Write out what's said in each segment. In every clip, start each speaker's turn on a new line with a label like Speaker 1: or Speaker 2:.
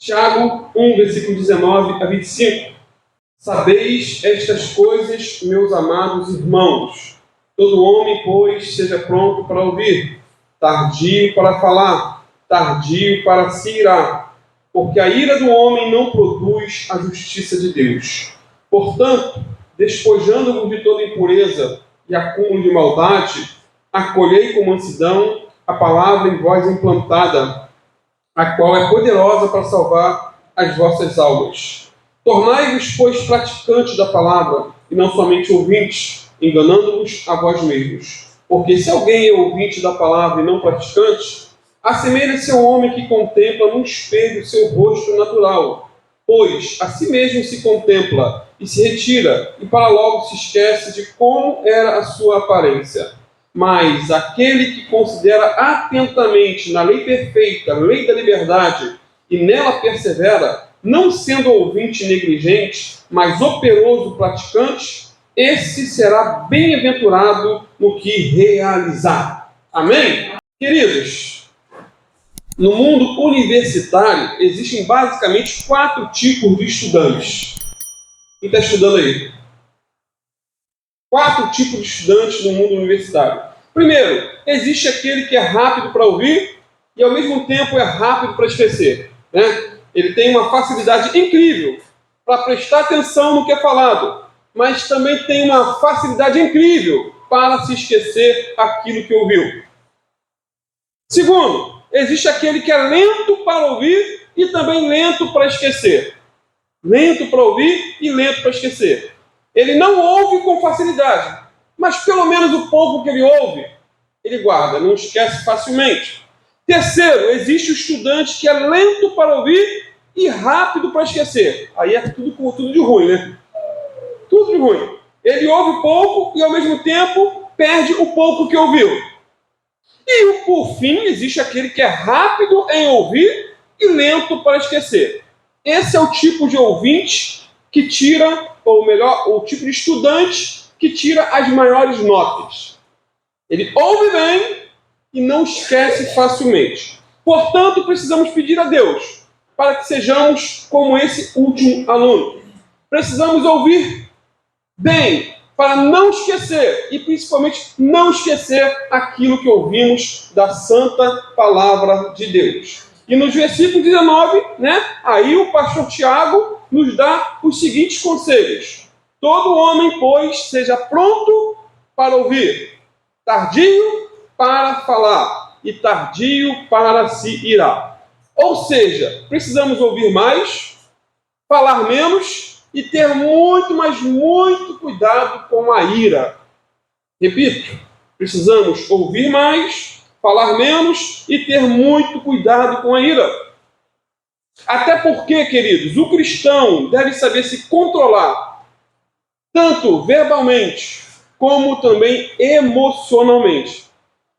Speaker 1: Tiago 1, versículo 19 a 25. Sabeis estas coisas, meus amados irmãos. Todo homem, pois, seja pronto para ouvir, tardio para falar, tardio para se irar, porque a ira do homem não produz a justiça de Deus. Portanto, despojando-vos de toda impureza e acúmulo de maldade, acolhei com mansidão a palavra em vós implantada, a qual é poderosa para salvar as vossas almas. Tornai-vos, pois, praticantes da palavra, e não somente ouvintes, enganando-vos a vós mesmos. Porque se alguém é ouvinte da palavra e não praticante, assemelha-se ao homem que contempla num espelho seu rosto natural, pois a si mesmo se contempla e se retira, e para logo se esquece de como era a sua aparência. Mas aquele que considera atentamente na lei perfeita, lei da liberdade, e nela persevera, não sendo ouvinte negligente, mas operoso praticante, esse será bem-aventurado no que realizar. Amém? Queridos, no mundo universitário existem basicamente 4 tipos de estudantes. Quem está estudando aí? 4 tipos de estudantes no mundo universitário. Primeiro, existe aquele que é rápido para ouvir e ao mesmo tempo é rápido para esquecer, né? Ele tem uma facilidade incrível para prestar atenção no que é falado, mas também tem uma facilidade incrível para se esquecer aquilo que ouviu. Segundo, existe aquele que é lento para ouvir e também lento para esquecer. Lento para ouvir e lento para esquecer. Ele não ouve com facilidade, mas pelo menos o pouco que ele ouve, ele guarda, não esquece facilmente. Terceiro, existe o estudante que é lento para ouvir e rápido para esquecer. Aí é tudo de ruim, né? Tudo de ruim. Ele ouve pouco e ao mesmo tempo perde o pouco que ouviu. E por fim, existe aquele que é rápido em ouvir e lento para esquecer. Esse é o tipo de ouvinte que tira, ou melhor, o tipo de estudante que tira as maiores notas. Ele ouve bem e não esquece facilmente. Portanto, precisamos pedir a Deus para que sejamos como esse último aluno. Precisamos ouvir bem para não esquecer e principalmente não esquecer aquilo que ouvimos da santa palavra de Deus. E no versículo 19, aí o pastor Tiago nos dá os seguintes conselhos. Todo homem, pois, seja pronto para ouvir, tardio para falar e tardio para se irar. Ou seja, precisamos ouvir mais, falar menos e ter muito, mas muito cuidado com a ira. Repito, precisamos ouvir mais, falar menos e ter muito cuidado com a ira. Até porque, queridos, o cristão deve saber se controlar, tanto verbalmente como também emocionalmente.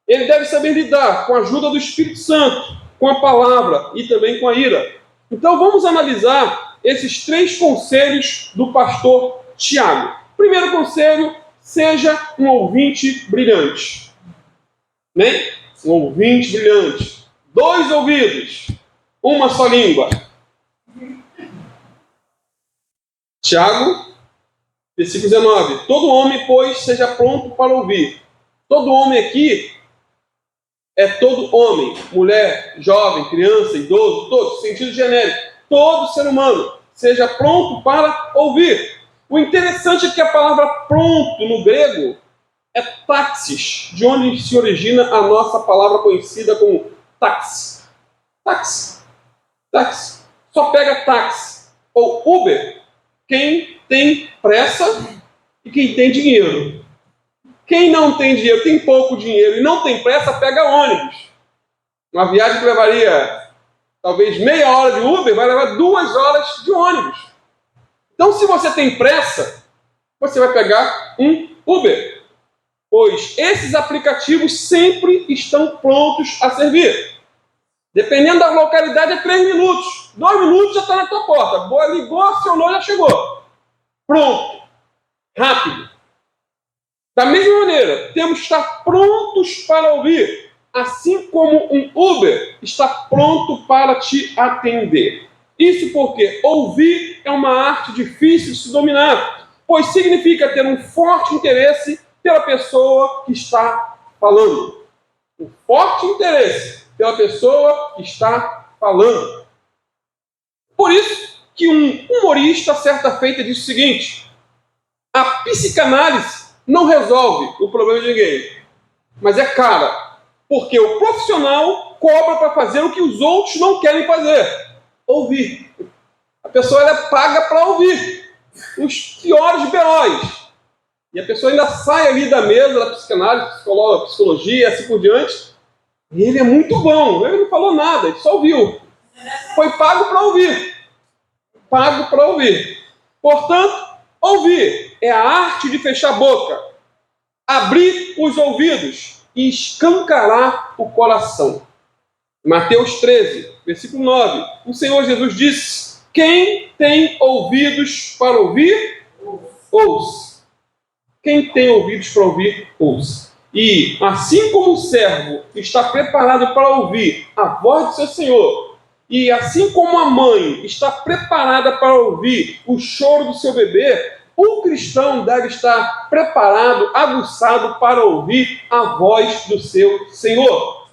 Speaker 1: Ele deve saber lidar com a ajuda do Espírito Santo, com a palavra e também com a ira. Então vamos analisar esses 3 conselhos do pastor Tiago. Primeiro conselho, seja um ouvinte brilhante. Né? Um ouvinte brilhante. 2 ouvidos, uma só língua. Tiago, versículo 19. Todo homem, pois, seja pronto para ouvir. Todo homem aqui é todo homem, mulher, jovem, criança, idoso, todo, sentido genérico. Todo ser humano seja pronto para ouvir. O interessante é que a palavra pronto no grego é taxis, de onde se origina a nossa palavra conhecida como táxi. Táxi. Táxi. Só pega táxi ou Uber quem tem pressa e quem tem dinheiro. Quem não tem dinheiro, tem pouco dinheiro e não tem pressa, pega ônibus. Uma viagem que levaria talvez meia hora de Uber, vai levar 2 horas de ônibus. Então, se você tem pressa, você vai pegar um Uber. Pois esses aplicativos sempre estão prontos a servir. Dependendo da localidade, é 3 minutos. 2 minutos já está na tua porta. Ligou, acionou, já chegou. Pronto. Rápido. Da mesma maneira, temos que estar prontos para ouvir, assim como um Uber está pronto para te atender. Isso porque ouvir é uma arte difícil de se dominar, pois significa ter um forte interesse pela pessoa que está falando. Um forte interesse pela pessoa que está falando. Por isso que um humorista, certa feita, disse o seguinte: a psicanálise não resolve o problema de ninguém, mas é cara, porque o profissional cobra para fazer o que os outros não querem fazer: ouvir. A pessoa ela é paga para ouvir os piores BOs. E a pessoa ainda sai ali da mesa da psicanálise, psicologia, assim por diante. E ele é muito bom. Ele não falou nada, ele só ouviu. Foi pago para ouvir. Pago para ouvir. Portanto, ouvir é a arte de fechar a boca, abrir os ouvidos e escancarar o coração. Mateus 13, versículo 9. O Senhor Jesus disse: quem tem ouvidos para ouvir, ouça. Quem tem ouvidos para ouvir, ouça. E assim como o servo está preparado para ouvir a voz do seu Senhor, e assim como a mãe está preparada para ouvir o choro do seu bebê, o cristão deve estar preparado, aguçado para ouvir a voz do seu Senhor.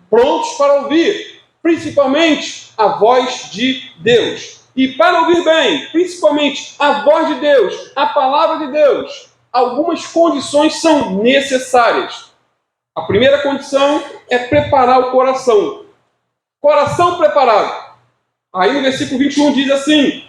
Speaker 1: Prontos para ouvir, principalmente a voz de Deus. E para ouvir bem, principalmente a voz de Deus, a palavra de Deus, algumas condições são necessárias. A primeira condição é preparar o coração. Coração preparado. Aí no versículo 21 diz assim: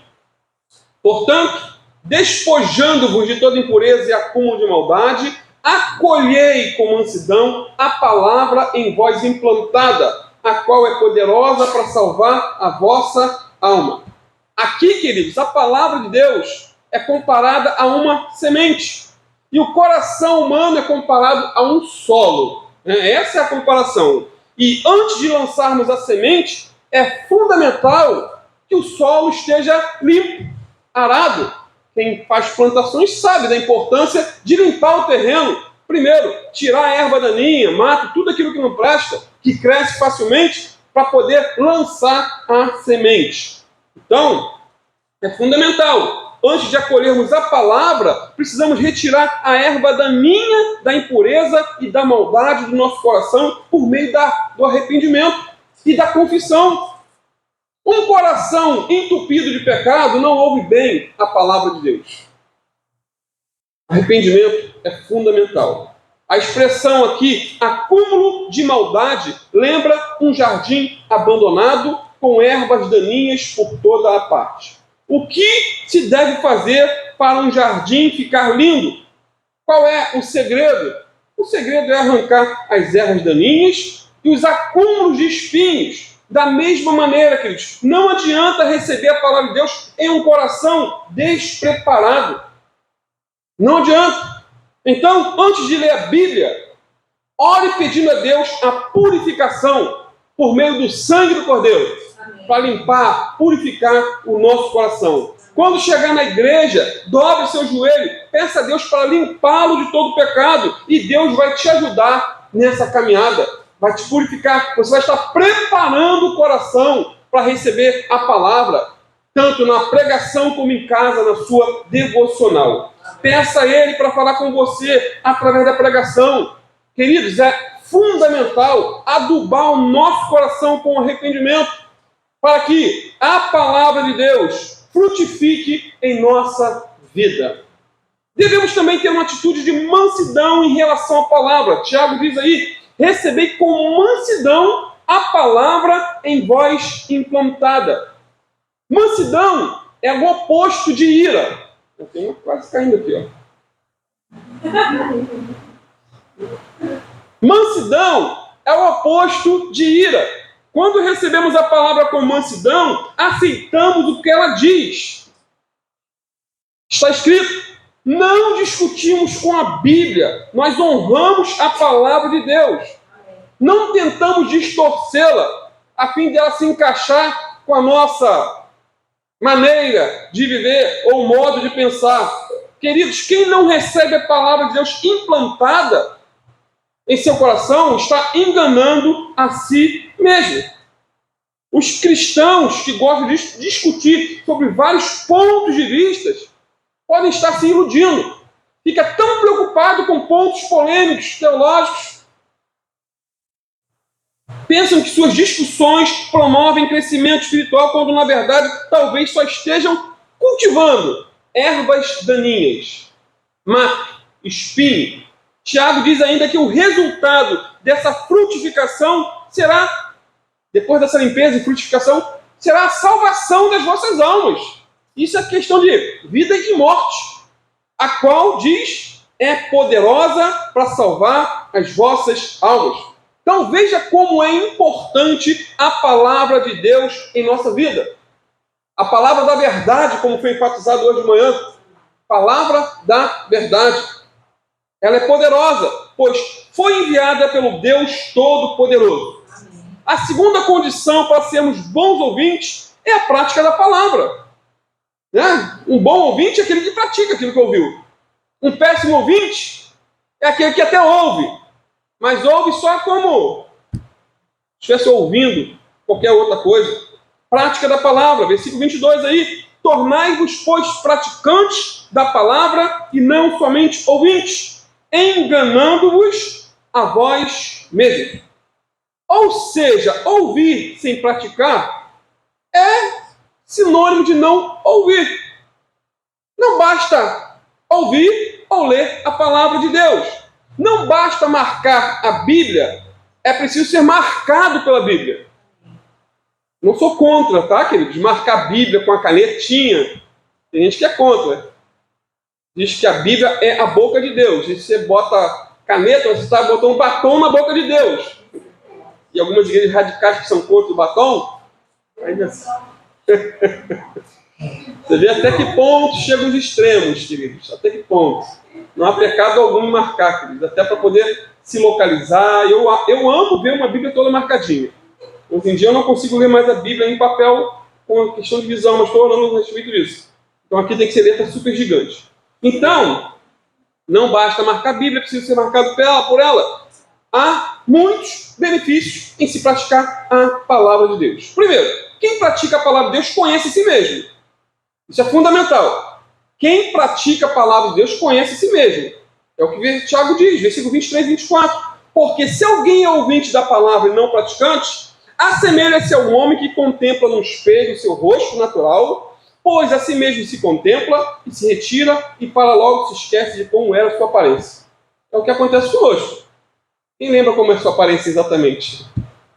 Speaker 1: portanto, despojando-vos de toda impureza e acúmulo de maldade, acolhei com mansidão a palavra em vós implantada, a qual é poderosa para salvar a vossa alma. Aqui, queridos, a palavra de Deus é comparada a uma semente. E o coração humano é comparado a um solo. Essa é a comparação. E antes de lançarmos a semente, é fundamental que o solo esteja limpo, arado. Quem faz plantações sabe da importância de limpar o terreno. Primeiro, tirar a erva daninha, mato, tudo aquilo que não presta, que cresce facilmente, para poder lançar a semente. Então, é fundamental. Antes de acolhermos a palavra, precisamos retirar a erva daninha da impureza e da maldade do nosso coração por meio do arrependimento e da confissão. Um coração entupido de pecado não ouve bem a palavra de Deus. Arrependimento é fundamental. A expressão aqui, acúmulo de maldade, lembra um jardim abandonado com ervas daninhas por toda a parte. O que se deve fazer para um jardim ficar lindo? Qual é o segredo? O segredo é arrancar as ervas daninhas e os acúmulos de espinhos. Da mesma maneira, queridos, não adianta receber a palavra de Deus em um coração despreparado. Não adianta. Então, antes de ler a Bíblia, ore pedindo a Deus a purificação por meio do sangue do Cordeiro, para limpar, purificar o nosso coração. Quando chegar na igreja, dobre seu joelho, peça a Deus para limpá-lo de todo pecado, e Deus vai te ajudar nessa caminhada, vai te purificar. Você vai estar preparando o coração para receber a palavra, tanto na pregação como em casa, na sua devocional. Peça a Ele para falar com você através da pregação. Queridos, é fundamental adubar o nosso coração com arrependimento, para que a palavra de Deus frutifique em nossa vida. Devemos também ter uma atitude de mansidão em relação à palavra. Tiago diz aí: recebei com mansidão a palavra em vós implantada. Mansidão é o oposto de ira. Eu tenho quase caindo aqui, ó. Mansidão é o oposto de ira. Quando recebemos a palavra com mansidão, aceitamos o que ela diz. Está escrito: não discutimos com a Bíblia, nós honramos a palavra de Deus. Não tentamos distorcê-la, a fim de ela se encaixar com a nossa maneira de viver ou modo de pensar. Queridos, quem não recebe a palavra de Deus implantada em seu coração está enganando a si mesmo. Os cristãos que gostam de discutir sobre vários pontos de vista podem estar se iludindo. Fica tão preocupado com pontos polêmicos, teológicos. Pensam que suas discussões promovem crescimento espiritual, quando na verdade talvez só estejam cultivando ervas daninhas. Mate, espinho. Tiago diz ainda que o resultado dessa frutificação será, depois dessa limpeza e frutificação, será a salvação das vossas almas. Isso é questão de vida e morte, a qual, diz, é poderosa para salvar as vossas almas. Então veja como é importante a palavra de Deus em nossa vida. A palavra da verdade, como foi enfatizado hoje de manhã. Palavra da verdade. Ela é poderosa, pois foi enviada pelo Deus Todo-Poderoso. A segunda condição para sermos bons ouvintes é a prática da palavra. Né? Um bom ouvinte é aquele que pratica aquilo que ouviu. Um péssimo ouvinte é aquele que até ouve, mas ouve só como se estivesse ouvindo qualquer outra coisa. Prática da palavra, versículo 22 aí. Tornai-vos, pois, praticantes da palavra e não somente ouvintes, enganando-vos a vós mesmos. Ou seja, ouvir sem praticar é sinônimo de não ouvir. Não basta ouvir ou ler a palavra de Deus. Não basta marcar a Bíblia, é preciso ser marcado pela Bíblia. Não sou contra, tá, queridos? Marcar a Bíblia com a canetinha. Tem gente que é contra. Diz que a Bíblia é a boca de Deus. E se você bota caneta, você está botando um batom na boca de Deus. E algumas igrejas radicais que são contra o batom, ainda assim. Você vê até que ponto chegam os extremos, queridos. Até que ponto. Não há pecado algum em marcar, queridos. Até para poder se localizar. Eu amo ver uma Bíblia toda marcadinha. Hoje em dia eu não consigo ler mais a Bíblia em papel com a questão de visão, mas estou orando a respeito disso. Então aqui tem que ser letra super gigante. Então, não basta marcar a Bíblia, precisa ser marcado por ela. Há muitos benefícios em se praticar a palavra de Deus. Primeiro, quem pratica a palavra de Deus conhece a si mesmo. Isso é fundamental. Quem pratica a palavra de Deus conhece a si mesmo. É o que Tiago diz, versículo 23 e 24. Porque se alguém é ouvinte da palavra e não praticante, assemelha-se ao homem que contempla no espelho o seu rosto natural, pois a si mesmo se contempla e se retira e para logo se esquece de como era a sua aparência. É o que acontece conosco. Quem lembra como é a sua aparência exatamente?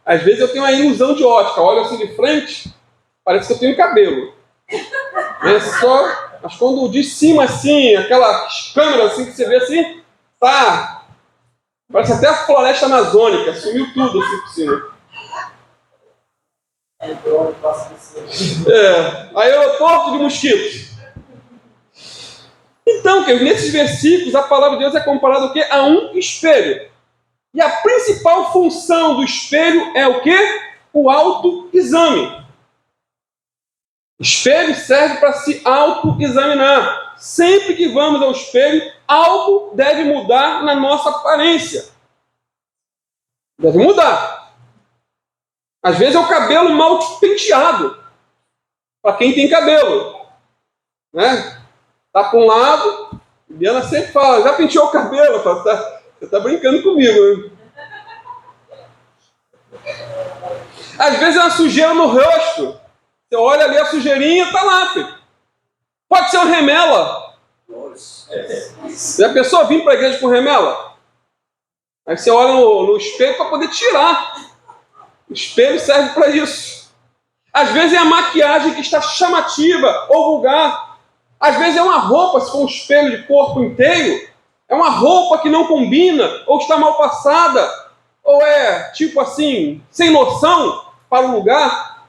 Speaker 1: Às vezes eu tenho uma ilusão de ótica, olho assim de frente, parece que eu tenho cabelo. Mas quando de cima assim, aquela câmera assim que você vê assim, tá, parece até a floresta amazônica, sumiu tudo assim por cima. Aí eu torto de mosquitos. Então, nesses versículos, a palavra de Deus é comparada o quê? A um espelho. E a principal função do espelho é o quê? O autoexame. Espelho serve para se autoexaminar. Sempre que vamos ao espelho, algo deve mudar na nossa aparência. Deve mudar. Às vezes é o cabelo mal penteado. Para quem tem cabelo. Né? Tá para um lado, a Diana sempre fala, já penteou o cabelo? Eu falo, você está brincando comigo. Né? Às vezes é uma sujeira no rosto. Você olha ali a sujeirinha, está lá, filho. Pode ser uma remela. Já a pessoa vir para a igreja com remela? Aí você olha no espelho para poder tirar. O espelho serve para isso. Às vezes é a maquiagem que está chamativa ou vulgar. Às vezes é uma roupa, se for um espelho de corpo inteiro, é uma roupa que não combina, ou está mal passada, ou é, tipo assim, sem noção para o lugar.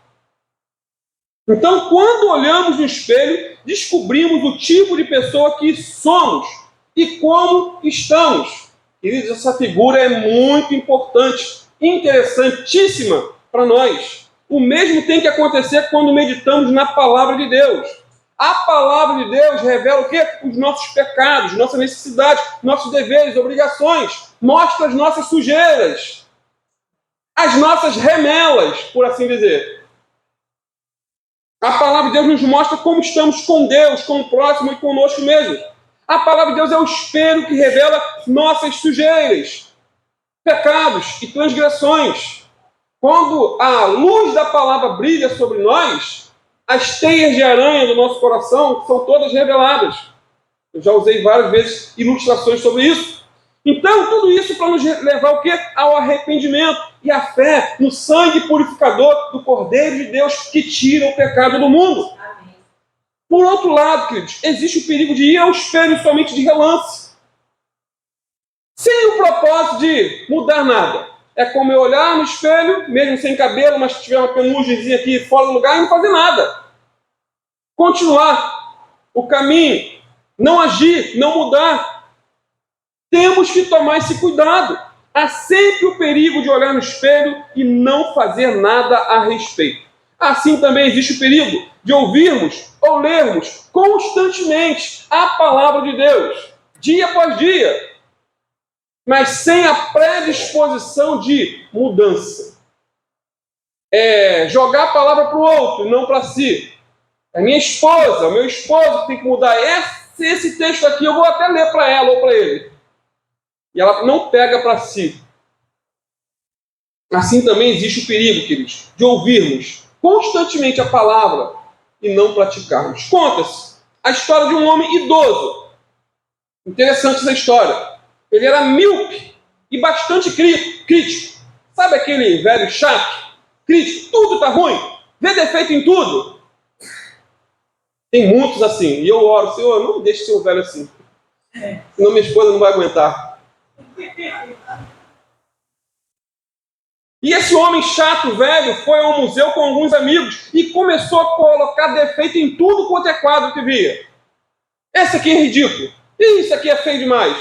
Speaker 1: Então, quando olhamos no espelho, descobrimos o tipo de pessoa que somos e como estamos. Queridos, essa figura é muito importante, interessantíssima para nós. O mesmo tem que acontecer quando meditamos na palavra de Deus. A palavra de Deus revela o quê? Os nossos pecados, nossas necessidades, nossos deveres, obrigações. Mostra as nossas sujeiras, as nossas remelas, por assim dizer. A palavra de Deus nos mostra como estamos com Deus, com o próximo e conosco mesmo. A palavra de Deus é o espelho que revela nossas sujeiras, pecados e transgressões. Quando a luz da palavra brilha sobre nós, as teias de aranha do nosso coração são todas reveladas. Eu já usei várias vezes ilustrações sobre isso. Então, tudo isso para nos levar o quê? Ao arrependimento e à fé no sangue purificador do Cordeiro de Deus que tira o pecado do mundo. Amém. Por outro lado, queridos, existe o perigo de ir ao espelho somente de relance, sem o propósito de mudar nada. É como eu olhar no espelho, mesmo sem cabelo, mas se tiver uma penugemzinha aqui fora do lugar, e não fazer nada. Continuar o caminho, não agir, não mudar. Temos que tomar esse cuidado. Há sempre o perigo de olhar no espelho e não fazer nada a respeito. Assim também existe o perigo de ouvirmos ou lermos constantemente a palavra de Deus, dia após dia, mas sem a predisposição de mudança. Jogar a palavra para o outro, não para si. É minha esposa, o meu esposo que tem que mudar. Esse texto aqui eu vou até ler para ela ou para ele. E ela não pega para si. Assim também existe o perigo, queridos, de ouvirmos constantemente a palavra e não praticarmos. Conta-se a história de um homem idoso. Interessante essa história. Ele era míope e bastante crítico. Sabe aquele velho chato? Crítico, tudo está ruim, vê defeito em tudo. Tem muitos assim. E eu oro, Senhor, não me deixe ser um velho assim. Senão minha esposa não vai aguentar. E esse homem chato, velho, foi ao museu com alguns amigos e começou a colocar defeito em tudo quanto é quadro que via. Esse aqui é ridículo. Isso aqui é feio demais.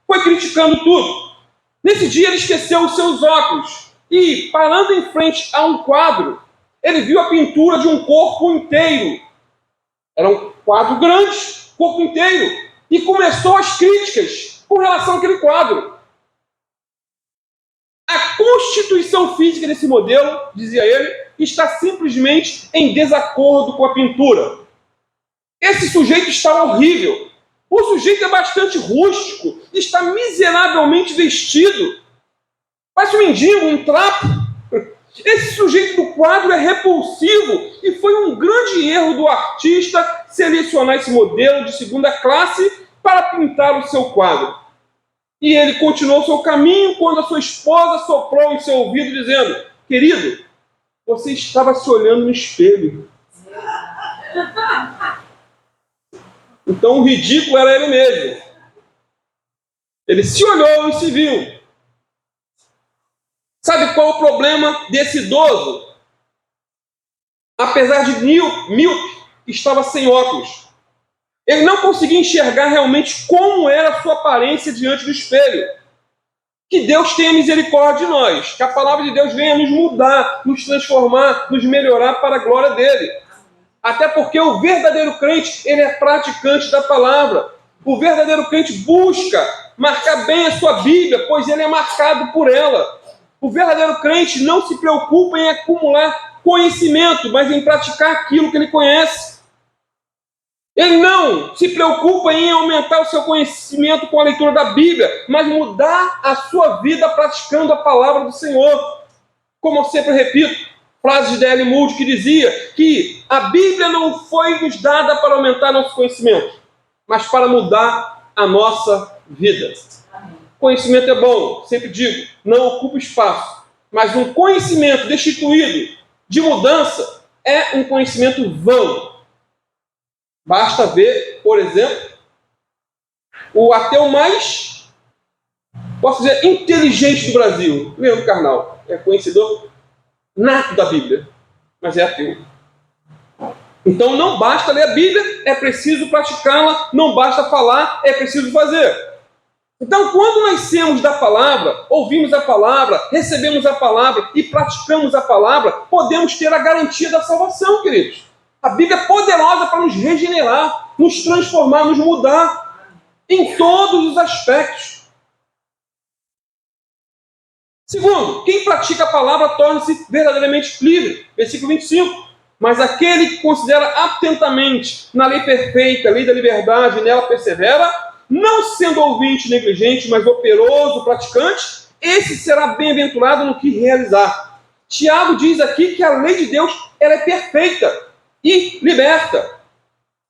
Speaker 1: Foi criticando tudo. Nesse dia ele esqueceu os seus óculos e, parando em frente a um quadro, ele viu a pintura de um corpo inteiro. Era um quadro grande, corpo inteiro. E começou as críticas com relação àquele quadro. A constituição física desse modelo, dizia ele, está simplesmente em desacordo com a pintura. Esse sujeito está horrível. O sujeito é bastante rústico, está miseravelmente vestido. Parece um mendigo, um trapo. Esse sujeito do quadro é repulsivo e foi um grande erro do artista selecionar esse modelo de segunda classe para pintar o seu quadro. E ele continuou seu caminho quando a sua esposa soprou em seu ouvido dizendo: querido, você estava se olhando no espelho. Então o ridículo era ele mesmo. Ele se olhou e se viu. Sabe qual é o problema desse idoso? Apesar de míope, estava sem óculos. Ele não conseguia enxergar realmente como era a sua aparência diante do espelho. Que Deus tenha misericórdia de nós. Que a palavra de Deus venha nos mudar, nos transformar, nos melhorar para a glória dele. Até porque o verdadeiro crente, ele é praticante da palavra. O verdadeiro crente busca marcar bem a sua Bíblia, pois ele é marcado por ela. O verdadeiro crente não se preocupa em acumular conhecimento, mas em praticar aquilo que ele conhece. Ele não se preocupa em aumentar o seu conhecimento com a leitura da Bíblia, mas mudar a sua vida praticando a palavra do Senhor. Como eu sempre repito, frase de D.L. Moody que dizia que a Bíblia não foi nos dada para aumentar nosso conhecimento, mas para mudar a nossa vida. Amém. Conhecimento é bom, sempre digo, não ocupa espaço, mas um conhecimento destituído de mudança é um conhecimento vão. Basta ver, por exemplo, o ateu mais, posso dizer, inteligente do Brasil, Leandro Carnal, é conhecedor nato da Bíblia, mas é ateu. Então não basta ler a Bíblia, é preciso praticá-la, não basta falar, é preciso fazer. Então quando nascemos da palavra, ouvimos a palavra, recebemos a palavra e praticamos a palavra, podemos ter a garantia da salvação, queridos. A Bíblia é poderosa para nos regenerar, nos transformar, nos mudar em todos os aspectos. Segundo, quem pratica a palavra torna-se verdadeiramente livre. Versículo 25. Mas aquele que considera atentamente na lei perfeita, a lei da liberdade, e nela persevera, não sendo ouvinte negligente, mas operoso, praticante, esse será bem-aventurado no que realizar. Tiago diz aqui que a lei de Deus ela é perfeita e liberta.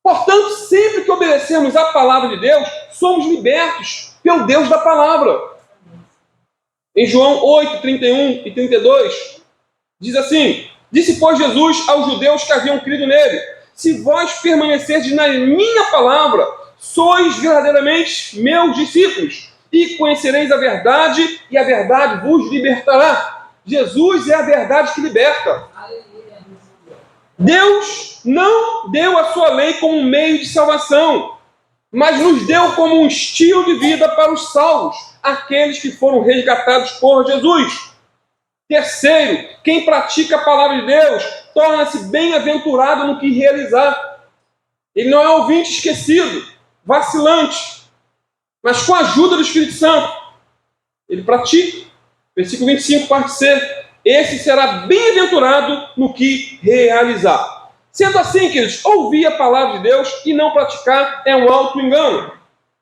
Speaker 1: Portanto, sempre que obedecermos à palavra de Deus, somos libertos pelo Deus da palavra. Em João 8, 31 e 32, diz assim: disse, pois, Jesus aos judeus que haviam crido nele: se vós permanecerdes na minha palavra, sois verdadeiramente meus discípulos, e conhecereis a verdade, e a verdade vos libertará. Jesus é a verdade que liberta. Deus não deu a sua lei como um meio de salvação, mas nos deu como um estilo de vida para os salvos, aqueles que foram resgatados por Jesus. Terceiro, quem pratica a palavra de Deus torna-se bem-aventurado no que realizar. Ele não é ouvinte esquecido, vacilante, mas com a ajuda do Espírito Santo, ele pratica. Versículo 25, parte C. Esse será bem-aventurado no que realizar. Sendo assim, queridos, ouvir a palavra de Deus e não praticar é um auto-engano.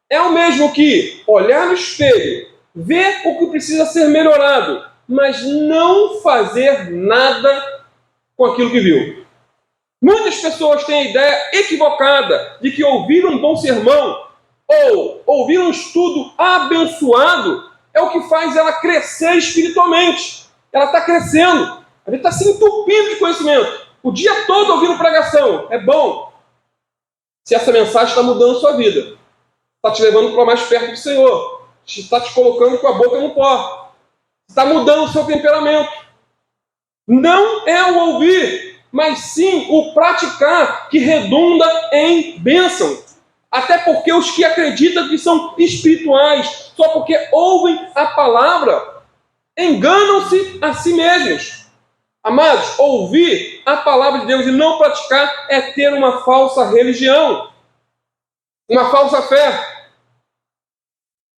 Speaker 1: É o mesmo que olhar no espelho, ver o que precisa ser melhorado, mas não fazer nada com aquilo que viu. Muitas pessoas têm a ideia equivocada de que ouvir um bom sermão ou ouvir um estudo abençoado é o que faz ela crescer espiritualmente. Ela está crescendo, a gente está se entupindo de conhecimento. O dia todo ouvindo pregação, é bom. Se essa mensagem está mudando a sua vida, está te levando para mais perto do Senhor, está te colocando com a boca no pó, está mudando o seu temperamento. Não é o ouvir, mas sim o praticar que redunda em bênção. Até porque os que acreditam que são espirituais, só porque ouvem a palavra, enganam-se a si mesmos. Amados, ouvir a palavra de Deus e não praticar é ter uma falsa religião, uma falsa fé,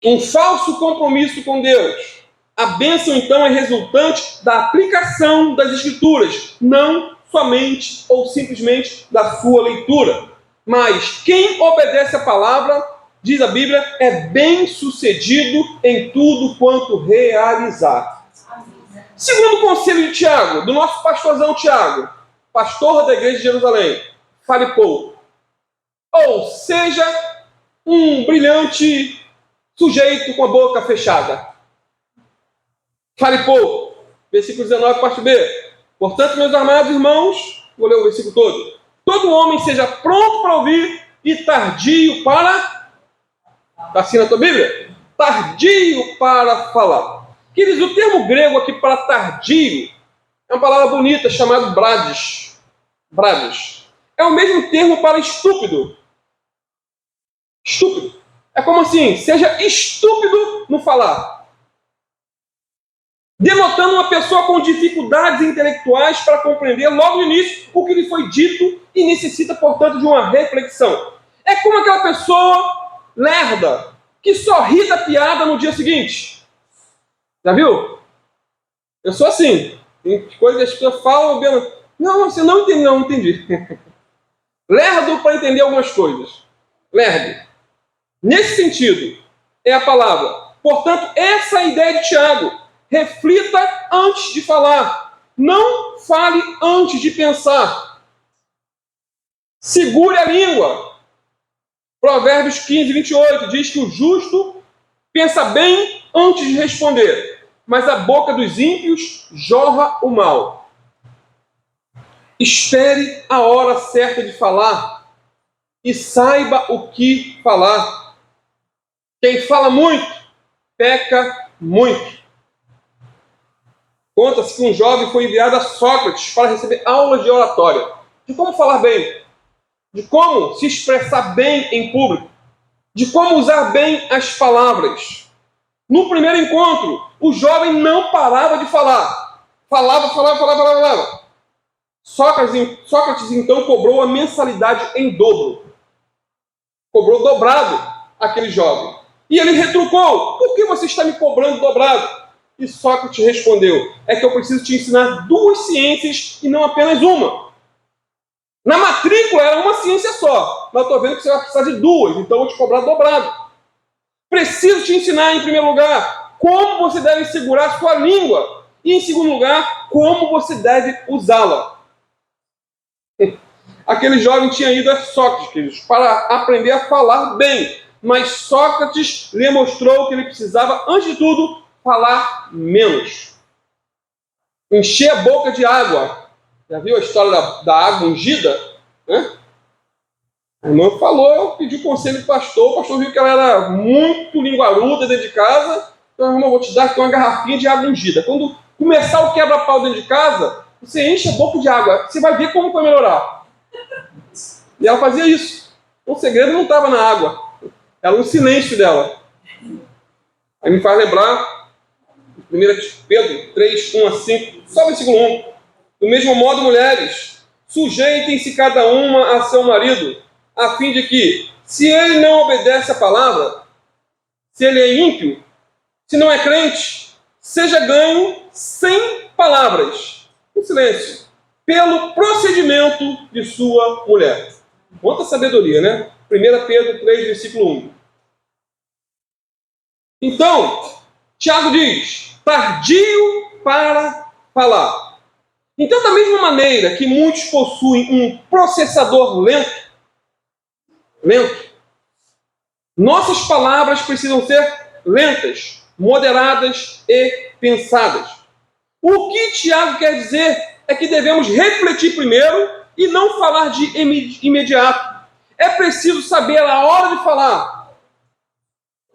Speaker 1: um falso compromisso com Deus. A bênção, então, é resultante da aplicação das Escrituras, não somente ou simplesmente da sua leitura. Mas quem obedece a palavra, diz a Bíblia, é bem-sucedido em tudo quanto realizar. Segundo o conselho de Tiago, do nosso pastorzão Tiago, pastor da igreja de Jerusalém, fale pouco. Ou seja, um brilhante sujeito com a boca fechada. Fale pouco. Versículo 19, parte B. Portanto, meus amados irmãos, vou ler o versículo todo. Todo homem seja pronto para ouvir e tardio para... Está assim na tua Bíblia? Tardio para falar. Queridos, o termo grego aqui para tardio é uma palavra bonita chamada brades. Brades. É o mesmo termo para estúpido. Estúpido. É como assim, seja estúpido no falar. Denotando uma pessoa com dificuldades intelectuais para compreender logo no início o que lhe foi dito e necessita, portanto, de uma reflexão. É como aquela pessoa lerda que só ri da piada no dia seguinte. Já viu? Eu sou assim. Tem coisas que as pessoas falam, não, você não entendeu, não entendi. Lerdo para entender algumas coisas. Lerdo. Nesse sentido, é a palavra. Portanto, essa é a ideia de Tiago. Reflita antes de falar. Não fale antes de pensar. Segure a língua. Provérbios 15, 28 diz que o justo pensa bem antes de responder, mas a boca dos ímpios jorra o mal. Espere a hora certa de falar e saiba o que falar. Quem fala muito, peca muito. Conta-se que um jovem foi enviado a Sócrates para receber aulas de oratória, de como falar bem, de como se expressar bem em público, de como usar bem as palavras. No primeiro encontro, o jovem não parava de falar. Falava. Sócrates então cobrou a mensalidade em dobro. Cobrou dobrado aquele jovem. E ele retrucou: por que você está me cobrando dobrado? E Sócrates respondeu: é que eu preciso te ensinar duas ciências e não apenas uma. Na matrícula era uma ciência só, mas eu estou vendo que você vai precisar de duas, então eu vou te cobrar dobrado. Preciso te ensinar, em primeiro lugar, como você deve segurar a sua língua. E, em segundo lugar, como você deve usá-la. Aquele jovem tinha ido a Sócrates para aprender a falar bem, mas Sócrates lhe mostrou que ele precisava, antes de tudo, falar menos. Encher a boca de água. Já viu a história da água ungida? Né? A irmã falou, pediu conselho do pastor, o pastor viu que ela era muito linguaruda dentro de casa, então, irmão, vou te dar aqui uma garrafinha de água ungida. Quando começar o quebra-pau dentro de casa, você enche a boca de água, você vai ver como vai melhorar. E ela fazia isso. O segredo não estava na água, era o silêncio dela. Aí me faz lembrar, 1 Pedro 3, 1 a 5, só o versículo 1. Do mesmo modo, mulheres, sujeitem-se cada uma a seu marido, a fim de que, se ele não obedece à palavra, se ele é ímpio, se não é crente, seja ganho sem palavras, em silêncio, pelo procedimento de sua mulher. Quanta sabedoria, né? 1 Pedro 3, versículo 1. Então, Tiago diz, tardio para falar. Então, da mesma maneira que muitos possuem um processador lento, nossas palavras precisam ser lentas, moderadas e pensadas. O que Tiago quer dizer é que devemos refletir primeiro e não falar de imediato. É preciso saber a hora de falar,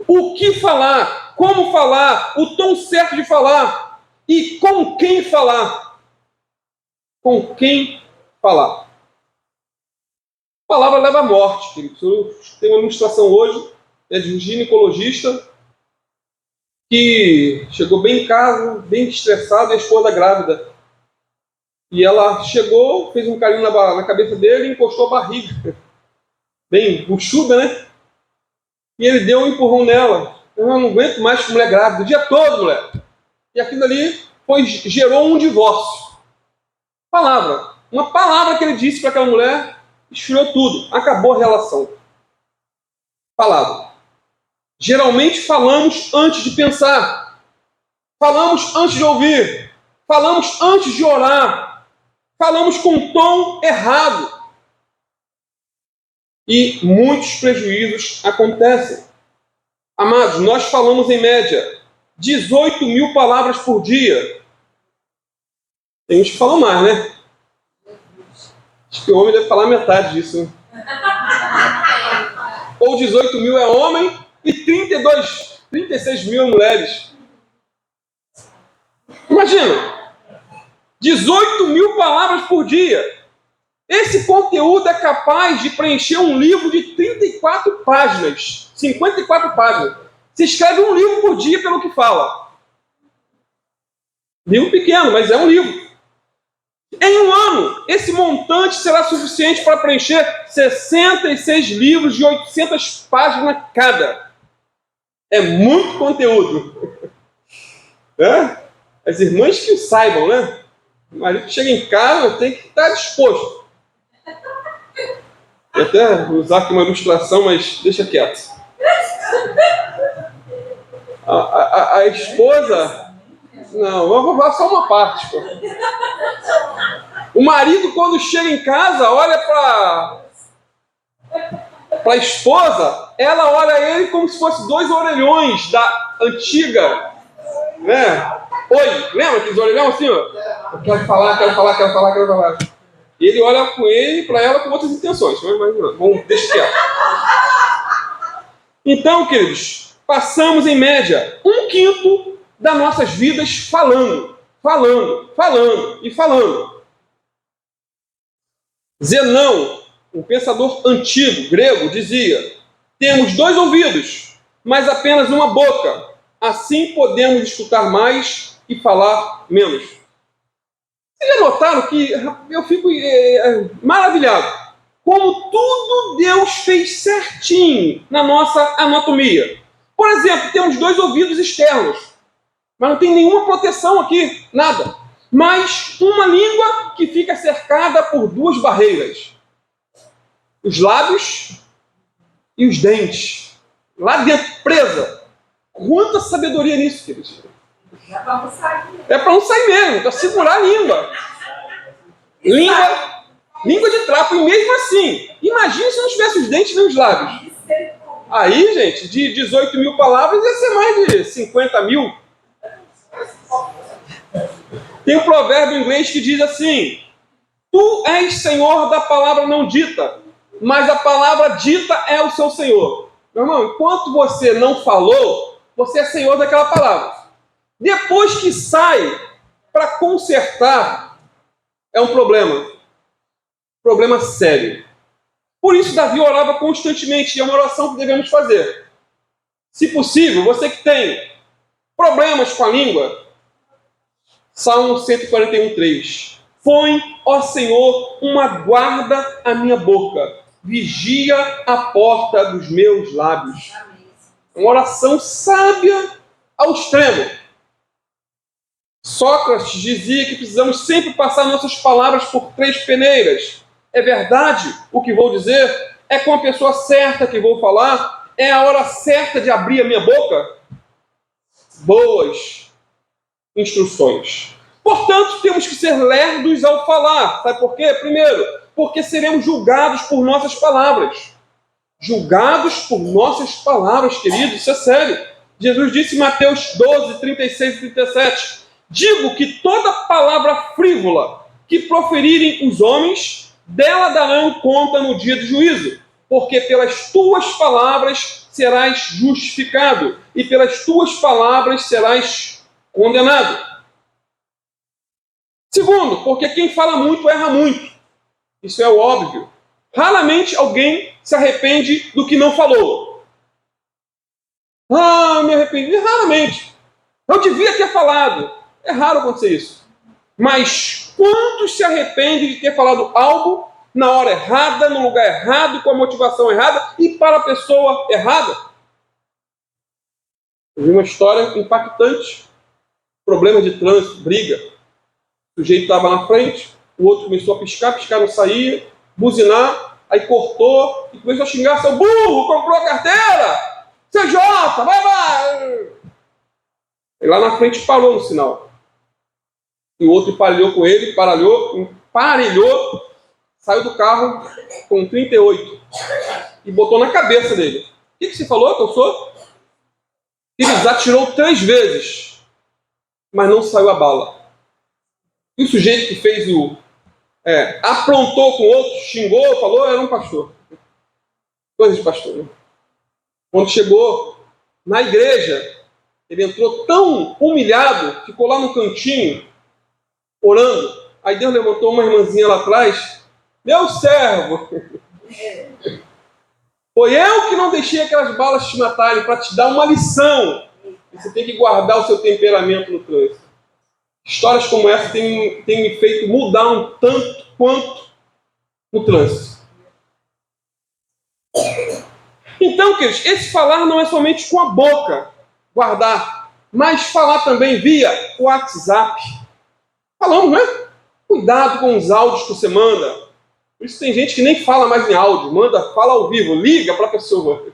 Speaker 1: o que falar, como falar, o tom certo de falar e com quem falar. Com quem falar. A palavra leva à morte, queridos. Eu tenho uma ilustração hoje de um ginecologista que chegou bem em casa, bem estressado, e a esposa grávida. E ela chegou, fez um carinho na cabeça dele e encostou a barriga. Bem buchuda, né? E ele deu um empurrão nela. Eu não aguento mais com mulher grávida, o dia todo, mulher. E aquilo ali gerou um divórcio. Palavra. Uma palavra que ele disse para aquela mulher, esfriou tudo. Acabou a relação. Palavra. Geralmente falamos antes de pensar. Falamos antes de ouvir. Falamos antes de orar. Falamos com um tom errado. E muitos prejuízos acontecem. Amados, nós falamos em média 18 mil palavras por dia. Tem uns que falam mais, né? Acho que o homem deve falar metade disso. Né? Ou 18 mil é homem e 36 mil mulheres. Imagina, 18 mil palavras por dia. Esse conteúdo é capaz de preencher um livro de 34 páginas, 54 páginas. Se escreve um livro por dia pelo que fala. Livro pequeno, mas é um livro. Em um ano, esse montante será suficiente para preencher 66 livros de 800 páginas cada. É muito conteúdo. É? As irmãs que saibam, né? O marido chega em casa, tem que estar disposto. Vou até usar aqui uma ilustração, mas deixa quieto. A esposa... Não, eu vou falar só uma parte. Pô. O marido, quando chega em casa, olha para a esposa, ela olha ele como se fosse dois orelhões da antiga, né? Oi, lembra aqueles orelhões assim, ó? Eu quero falar. E ele olha para ela com outras intenções. Vamos deixar quieto. Então, queridos, passamos em média 1/5 das nossas vidas falando. Zenão, um pensador antigo, grego, dizia: temos 2 ouvidos, mas apenas uma boca. Assim podemos escutar mais e falar menos. Vocês já notaram que eu fico maravilhado? Como tudo Deus fez certinho na nossa anatomia. Por exemplo, temos 2 ouvidos externos, mas não tem nenhuma proteção aqui, nada. Mas uma língua que fica cercada por 2 barreiras. os lábios e os dentes. Lá dentro, presa. Quanta sabedoria nisso, queridos.
Speaker 2: É para não sair.
Speaker 1: É para não sair mesmo, para segurar a língua. Língua de trapo. E mesmo assim, imagina se não tivesse os dentes nem os lábios. Aí, gente, de 18 mil palavras ia ser mais de 50 mil. Tem um provérbio em inglês que diz assim: tu és senhor da palavra não dita, mas a palavra dita é o seu senhor. Meu irmão, enquanto você não falou, você é senhor daquela palavra. Depois que sai para consertar, é um problema. Problema sério. Por isso Davi orava constantemente, e é uma oração que devemos fazer. Se possível, você que tem problemas com a língua, Salmo 141:3. Põe, ó Senhor, uma guarda à minha boca, vigia a porta dos meus lábios. Uma oração sábia ao extremo. Sócrates dizia que precisamos sempre passar nossas palavras por 3 peneiras. É verdade o que vou dizer? É com a pessoa certa que vou falar? É a hora certa de abrir a minha boca? Boas instruções. Portanto, temos que ser lerdos ao falar. Sabe por quê? Primeiro, porque seremos julgados por nossas palavras. Julgados por nossas palavras, queridos, isso é sério. Jesus disse em Mateus 12, 36 e 37, digo que toda palavra frívola que proferirem os homens, dela darão conta no dia do juízo, porque pelas tuas palavras serás justificado, e pelas tuas palavras serás condenado. Segundo, porque quem fala muito erra muito. Isso é o óbvio. Raramente alguém se arrepende do que não falou. Ah, me arrependi. Raramente. Eu devia ter falado. É raro acontecer isso. Mas quantos se arrependem de ter falado algo na hora errada, no lugar errado, com a motivação errada e para a pessoa errada? Eu vi uma história impactante. Problema de trânsito, briga. O sujeito estava na frente, o outro começou a piscar não saía, buzinar, aí cortou e começou a xingar: seu burro, comprou a carteira! Seu Jota, vai! E lá na frente parou no sinal. E o outro emparelhou com ele, emparelhou, saiu do carro com 38 e botou na cabeça dele. O que você falou que eu sou? Ele atirou 3 vezes, mas não saiu a bala. E o sujeito que fez aprontou com o outro, xingou, falou, era um pastor. Coisa de pastor, né? Quando chegou na igreja, ele entrou tão humilhado, ficou lá no cantinho, orando. Aí Deus levantou uma irmãzinha lá atrás. Meu servo, foi eu que não deixei aquelas balas te matarem, para te dar uma lição. Você tem que guardar o seu temperamento no trânsito. Histórias como essa têm me feito mudar um tanto quanto no trânsito. Então, queridos, esse falar não é somente com a boca, guardar, mas falar também via WhatsApp. Falamos, né? Cuidado com os áudios que você manda. Por isso tem gente que nem fala mais em áudio, fala ao vivo, liga para a pessoa.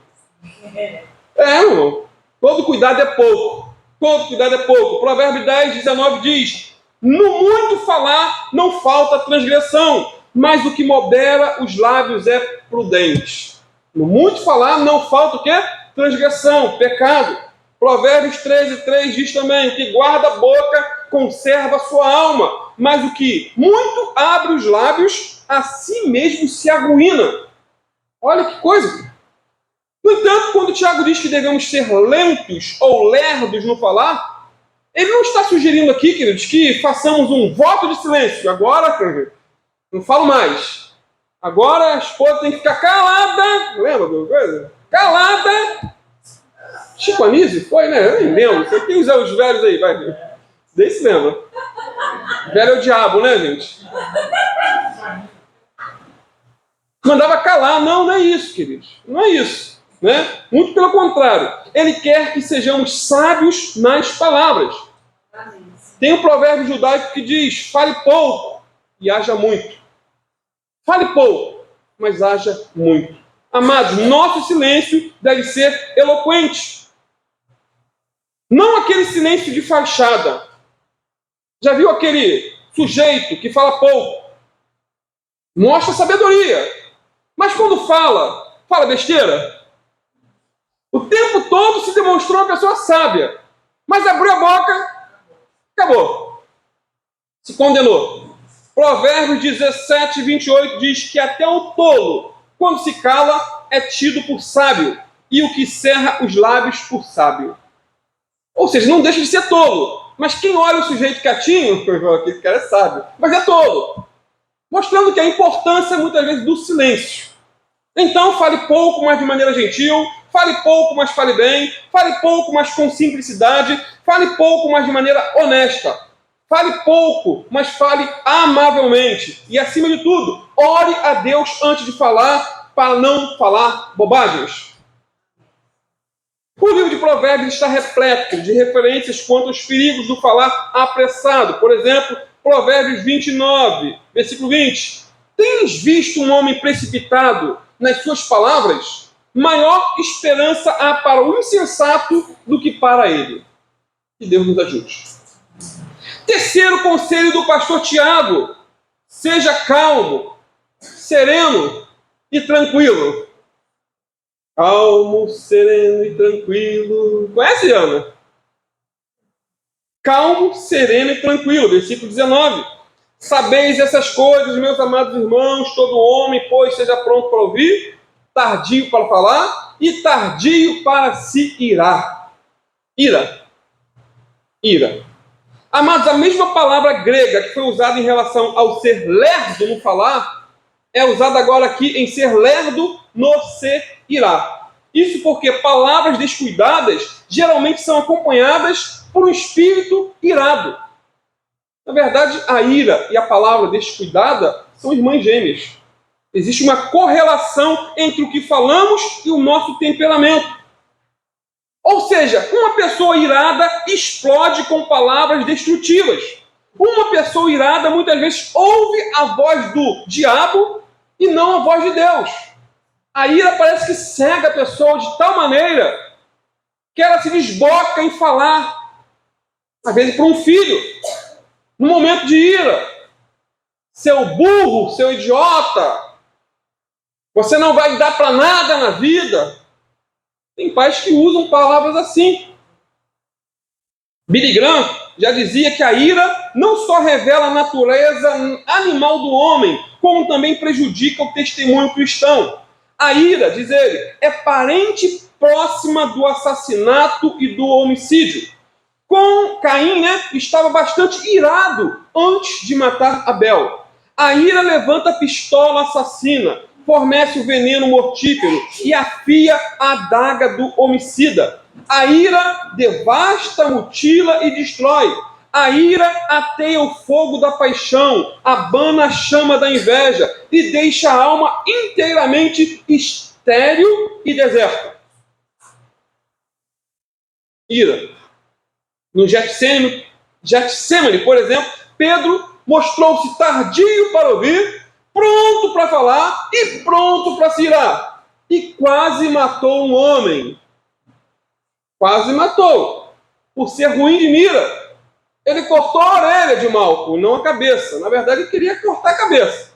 Speaker 1: Irmão, todo cuidado é pouco. Todo cuidado é pouco. Provérbio 10, 19 diz: no muito falar não falta transgressão, mas o que modera os lábios é prudente. No muito falar não falta o quê? Transgressão, pecado. Provérbios 13:3 diz também: o que guarda a boca conserva a sua alma, mas o que muito abre os lábios, a si mesmo se arruína. Olha que coisa! No entanto, quando o Tiago diz que devemos ser lentos ou lerdos no falar, ele não está sugerindo aqui, queridos, que façamos um voto de silêncio. Agora, não falo mais. Agora a esposa tem que ficar calada. Lembra de uma coisa? Calada. Chico Anísio foi, né? Eu nem lembro. Você tem os velhos aí, vai. Daí se lembra. Velho é o diabo, né, gente? Mandava calar. Não é isso, queridos. Não é isso. Né? Muito pelo contrário. Ele quer que sejamos sábios nas palavras. Tem um provérbio judaico que diz: fale pouco e haja muito. Fale pouco. mas haja muito. Amados, nosso silêncio deve ser eloquente. Não aquele silêncio de fachada. Já viu aquele sujeito que fala pouco? Mostra sabedoria. Mas quando fala besteira. O tempo todo se demonstrou uma pessoa sábia. Mas abriu a boca, acabou. Se condenou. Provérbios 17, 28 diz que até o tolo, quando se cala, é tido por sábio, e o que cerra os lábios por sábio. Ou seja, não deixa de ser tolo. Mas quem olha o sujeito quietinho, aquele cara é sábio, mas é tolo. Mostrando que a importância, muitas vezes, do silêncio. Então, fale pouco, mas de maneira gentil. Fale pouco, mas fale bem. Fale pouco, mas com simplicidade. Fale pouco, mas de maneira honesta. Fale pouco, mas fale amavelmente. E, acima de tudo, ore a Deus antes de falar, para não falar bobagens. O livro de Provérbios está repleto de referências quanto aos perigos do falar apressado. Por exemplo, Provérbios 29, versículo 20. Tens visto um homem precipitado nas suas palavras? Maior esperança há para o insensato do que para ele. Que Deus nos ajude. Terceiro conselho do pastor Tiago: seja calmo, sereno e tranquilo. Calmo, sereno e tranquilo. Conhece, Ana? Calmo, sereno e tranquilo. Versículo 19. Sabeis essas coisas, meus amados irmãos, todo homem, pois, seja pronto para ouvir, tardio para falar e tardio para se irar. Ira. Amados, a mesma palavra grega que foi usada em relação ao ser lerdo no falar, é usada agora aqui em ser lerdo no se irar. Isso porque palavras descuidadas geralmente são acompanhadas por um espírito irado. Na verdade, a ira e a palavra descuidada são irmãs gêmeas. Existe uma correlação entre o que falamos e o nosso temperamento. Ou seja, uma pessoa irada explode com palavras destrutivas. Uma pessoa irada muitas vezes ouve a voz do diabo e não a voz de Deus. A ira parece que cega a pessoa de tal maneira que ela se desboca em falar. Às vezes para um filho, no momento de ira: seu burro, seu idiota, você não vai dar para nada na vida. Tem pais que usam palavras assim. Billy Graham já dizia que a ira não só revela a natureza animal do homem, como também prejudica o testemunho cristão. A ira, diz ele, é parente próxima do assassinato e do homicídio. Com Caim, estava bastante irado antes de matar Abel. A ira levanta a pistola assassina, fornece o veneno mortífero e afia a adaga do homicida. A ira devasta, mutila e destrói. A ira ateia o fogo da paixão, abana a chama da inveja e deixa a alma inteiramente estéril e deserta. Ira. No Getsemane, por exemplo, Pedro mostrou-se tardio para ouvir, pronto para falar e pronto para se irar. E quase matou um homem. Quase matou. Por ser ruim de mira. Ele cortou a orelha de Malco, não a cabeça. Na verdade, ele queria cortar a cabeça.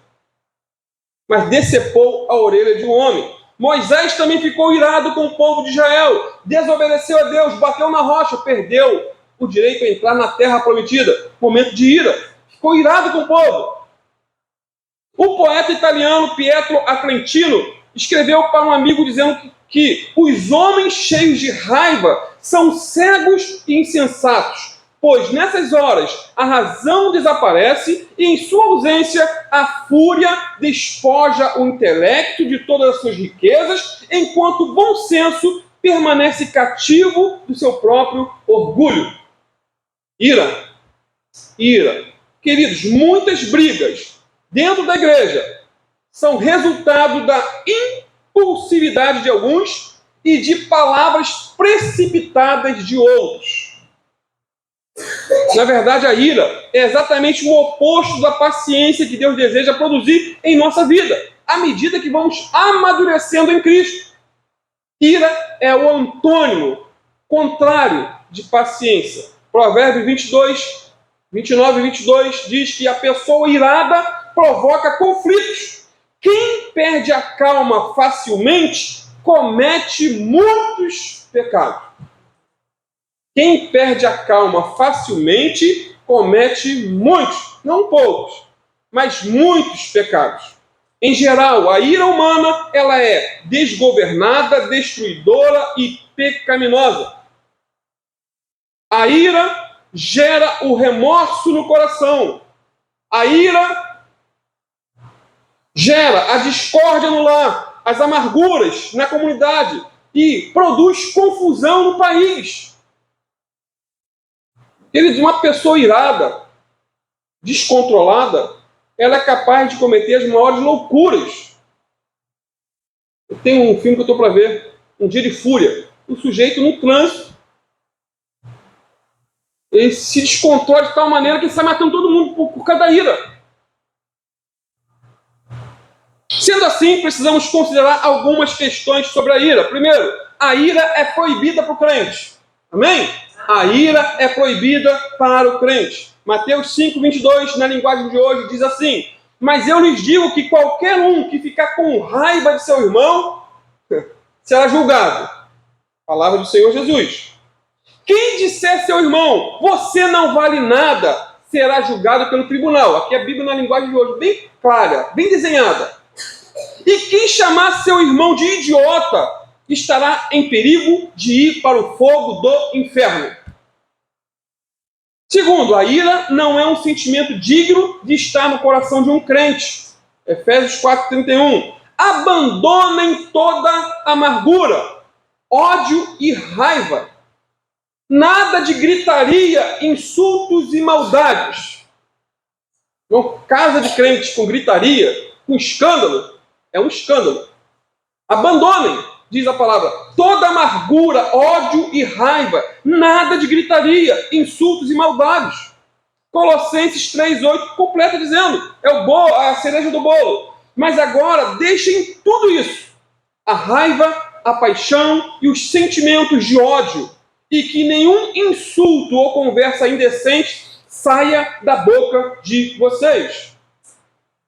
Speaker 1: Mas decepou a orelha de um homem. Moisés também ficou irado com o povo de Israel. Desobedeceu a Deus, bateu na rocha, perdeu o direito a entrar na terra prometida. Momento de ira. Ficou irado com o povo. O poeta italiano Pietro Atlentino escreveu para um amigo dizendo que os homens cheios de raiva são cegos e insensatos, pois nessas horas a razão desaparece e em sua ausência a fúria despoja o intelecto de todas as suas riquezas, enquanto o bom senso permanece cativo do seu próprio orgulho. Ira. Queridos, muitas brigas dentro da igreja são resultado da impulsividade de alguns e de palavras precipitadas de outros. Na verdade, a ira é exatamente o oposto da paciência que Deus deseja produzir em nossa vida. à medida que vamos amadurecendo em Cristo. Ira é o antônimo contrário de paciência. Provérbio 29 e 22 diz que a pessoa irada provoca conflitos. Quem perde a calma facilmente comete muitos pecados. Quem perde a calma facilmente comete muitos, não poucos, mas muitos pecados. Em geral, a ira humana ela é desgovernada, destruidora e pecaminosa. A ira gera o remorso no coração. A ira gera a discórdia no lar, as amarguras na comunidade e produz confusão no país. Uma pessoa irada, descontrolada, ela é capaz de cometer as maiores loucuras. Eu tenho um filme que eu estou para ver, Um Dia de Fúria. O sujeito no trânsito, ele se descontrola de tal maneira que ele sai matando todo mundo por causa da ira. Sendo assim, precisamos considerar algumas questões sobre a ira. Primeiro, a ira é proibida para o crente. Amém? A ira é proibida para o crente. Mateus 5, 22, na linguagem de hoje, diz assim: mas eu lhes digo que qualquer um que ficar com raiva de seu irmão será julgado. Palavra do Senhor Jesus. Quem disser seu irmão, você não vale nada, será julgado pelo tribunal. Aqui a Bíblia na linguagem de hoje, bem clara, bem desenhada. E quem chamar seu irmão de idiota, estará em perigo de ir para o fogo do inferno. Segundo, a ira não é um sentimento digno de estar no coração de um crente. Efésios 4:31. Abandonem toda amargura, ódio e raiva. Nada de gritaria, insultos e maldades. Uma casa de crentes com gritaria, com escândalo, é um escândalo. Abandonem, diz a palavra, toda amargura, ódio e raiva. Nada de gritaria, insultos e maldades. Colossenses 3:8 completa dizendo, é o bolo, a cereja do bolo. Mas agora deixem tudo isso. A raiva, a paixão e os sentimentos de ódio. E que nenhum insulto ou conversa indecente saia da boca de vocês.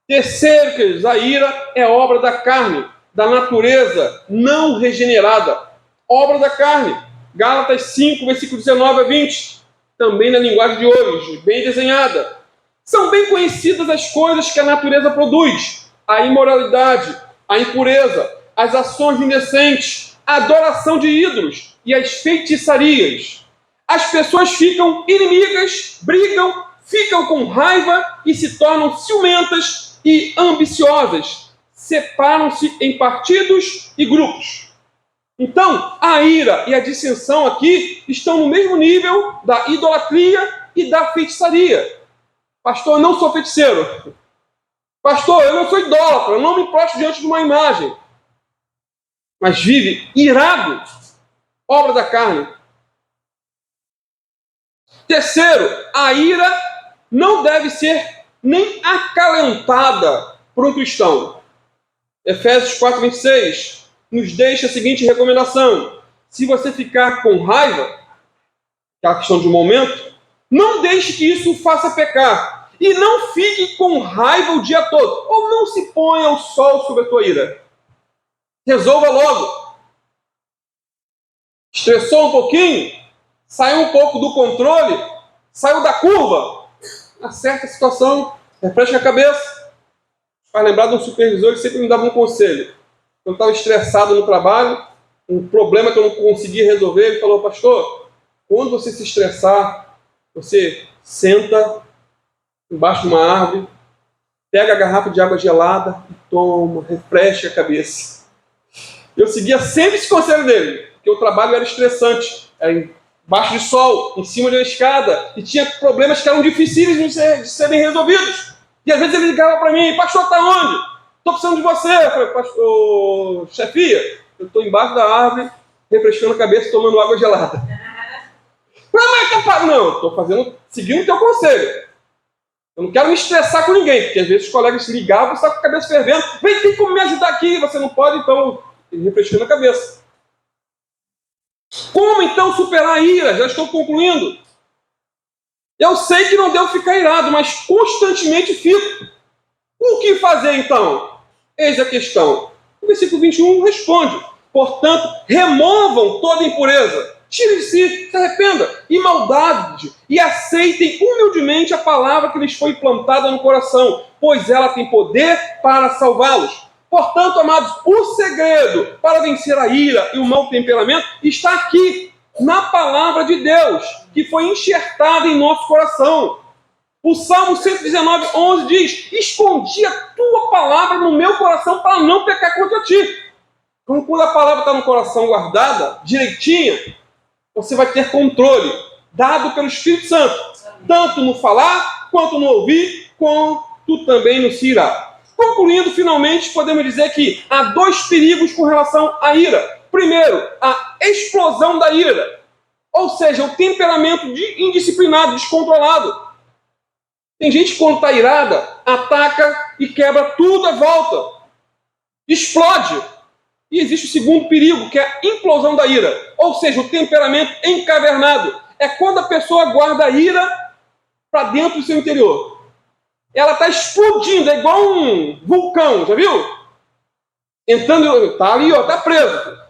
Speaker 1: Terceiro, queridos, a ira é obra da carne, da natureza não regenerada. Obra da carne. Gálatas 5, versículo 19 a 20. Também na linguagem de hoje, bem desenhada. São bem conhecidas as coisas que a natureza produz. A imoralidade, a impureza, as ações indecentes, a adoração de ídolos e as feitiçarias. As pessoas ficam inimigas, brigam, ficam com raiva e se tornam ciumentas e ambiciosas. Separam-se em partidos e grupos. Então, a ira e a dissensão aqui estão no mesmo nível da idolatria e da feitiçaria. Pastor, eu não sou feiticeiro. Pastor, eu não sou idólatra, eu não me prostro diante de uma imagem. Mas vive irado, obra da carne. Terceiro, a ira não deve ser nem acalentada por um cristão. Efésios 4:26 nos deixa a seguinte recomendação: se você ficar com raiva, que é a questão de um momento, não deixe que isso o faça pecar. E não fique com raiva o dia todo. Ou não se ponha o sol sobre a tua ira. Resolva logo. Estressou um pouquinho, saiu um pouco do controle, saiu da curva, acerta a situação, refresca a cabeça. Faz lembrar de um supervisor que sempre me dava um conselho. Quando estava estressado no trabalho, um problema que eu não conseguia resolver, ele falou: pastor, quando você se estressar, você senta embaixo de uma árvore, pega a garrafa de água gelada e toma, refresca a cabeça. Eu seguia sempre esse conselho dele, porque o trabalho era estressante, era embaixo de sol, em cima de uma escada, e tinha problemas que eram difíceis de serem resolvidos. E às vezes ele ligava para mim: pastor, está onde? Estou precisando de você. Eu falei: pastor, chefia, eu estou embaixo da árvore, refrescando a cabeça, tomando água gelada. Não, estou seguindo o teu conselho. Eu não quero me estressar com ninguém, porque às vezes os colegas ligavam, você está com a cabeça fervendo. Vem, tem como me ajudar aqui? Você não pode, então, refrescando a cabeça. Como então superar a ira? Já estou concluindo. Eu sei que não devo ficar irado, mas constantemente fico. O que fazer então? Eis a questão. O versículo 21 responde: portanto, removam toda impureza, tirem de si, se arrependa, e maldade, e aceitem humildemente a palavra que lhes foi plantada no coração, pois ela tem poder para salvá-los. Portanto, amados, o segredo para vencer a ira e o mau temperamento está aqui, na palavra de Deus, que foi enxertada em nosso coração. O Salmo 119, 11 diz: escondi a tua palavra no meu coração para não pecar contra ti. Então, quando a palavra está no coração guardada, direitinha, você vai ter controle, dado pelo Espírito Santo, tanto no falar, quanto no ouvir, quanto também no se irar. Concluindo, finalmente, podemos dizer que há dois perigos com relação à ira. Primeiro, a explosão da ira, ou seja, o temperamento indisciplinado, descontrolado. Tem gente que, quando está irada, ataca e quebra tudo à volta. Explode. E existe o segundo perigo, que é a implosão da ira. Ou seja, o temperamento encavernado. É quando a pessoa guarda a ira para dentro do seu interior. Ela está explodindo, é igual um vulcão, já viu? Entrando, está ali, está preso.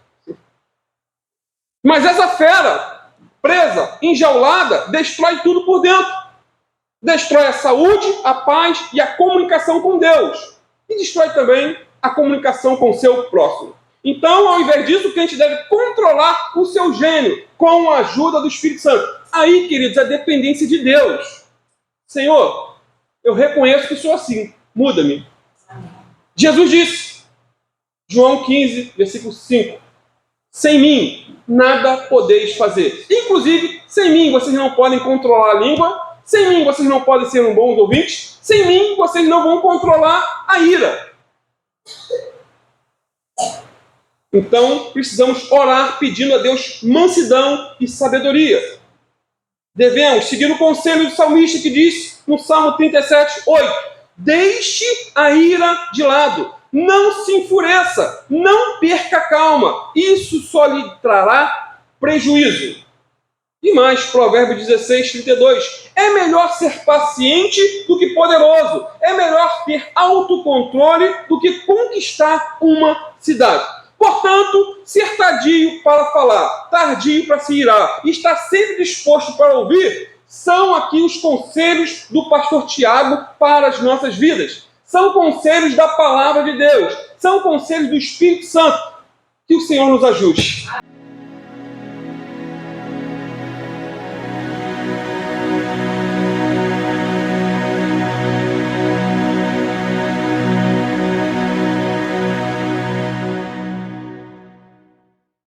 Speaker 1: Mas essa fera, presa, enjaulada, destrói tudo por dentro. Destrói a saúde, a paz e a comunicação com Deus. E destrói também a comunicação com o seu próximo. Então, ao invés disso, o crente deve controlar o seu gênio com a ajuda do Espírito Santo. Aí, queridos, a dependência de Deus. Senhor, eu reconheço que sou assim. Muda-me. Jesus disse, João 15, versículo 5. Sem mim, nada podeis fazer. Inclusive, sem mim, vocês não podem controlar a língua. Sem mim, vocês não podem ser um bons ouvintes. Sem mim, vocês não vão controlar a ira. Então, precisamos orar pedindo a Deus mansidão e sabedoria. Devemos seguir o conselho do salmista que diz no Salmo 37, 8: deixe a ira de lado, não se enfureça, não perca a calma, isso só lhe trará prejuízo. E mais, Provérbios 16, 32. É melhor ser paciente do que poderoso. É melhor ter autocontrole do que conquistar uma cidade. Portanto, ser tardio para falar, tardio para se irar, e estar sempre disposto para ouvir, são aqui os conselhos do pastor Tiago para as nossas vidas. São conselhos da palavra de Deus. São conselhos do Espírito Santo. Que o Senhor nos ajude.